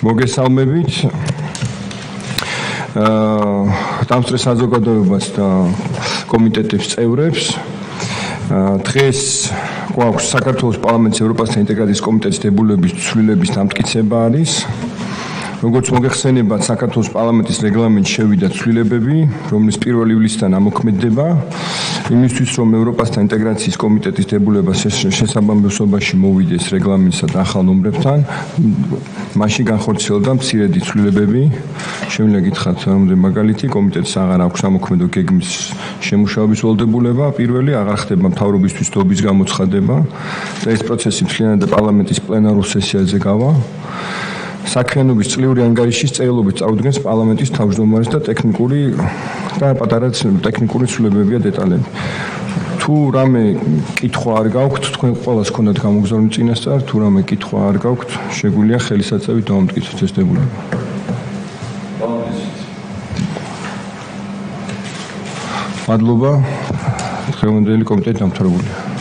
მოგესალმებით. დამსწრე საზოგადოებას და კომიტეტების წევრებს. დღეს გვაქვს საქართველოს პარლამენტის ევროპასთან ინტეგრაციის კომიტეტის დებულების ცვლილების დამტკიცება არის. როგორც მოგეხსენებათ, საქართველოს პარლამენტის რეგლამენტში შევიდა ცვლილებები, რომლის 1 ივლისიდან ამოქმედდება, იმისთვის, რომ ევროპასთან ინტეგრაციის კომიტეტის დებულება შესაბამისობაში მოვიდეს რეგლამენტსა და ახალ ნომრებთან, მასში განხორციელდა მცირედი ცვლილებები. Შემიძლია გითხრათ, რამდენი მაგალითი, კომიტეტს აღარ აქვს ამოქმედო გეგმის შემუშავების ვალდებულება, პირველი აღარ ხდება მთავრობისთვის დობის გამოცხადება და ეს პროცესი მთლიანად პარლამენტის პლენარულ სესიაზე გავა. საქმიანობის წლიური ანგარიშის წერილობით წარუდგენს პარლამენტის თავმჯდომარის და პატარა ტექნიკური ცვლილებებია დეტალები. თუ რამე კითხვა არ გაქვთ, თქვენ ყველას გქონდათ გამოგზავნილი წინასწარ, თუ რამე კითხვა არ გაქვთ, შეგვიძლია ხელისაწევით დავამტკიცოთ ეს დებულება. მადლობა. დღევანდელი კომიტეტი დამთავრებულია.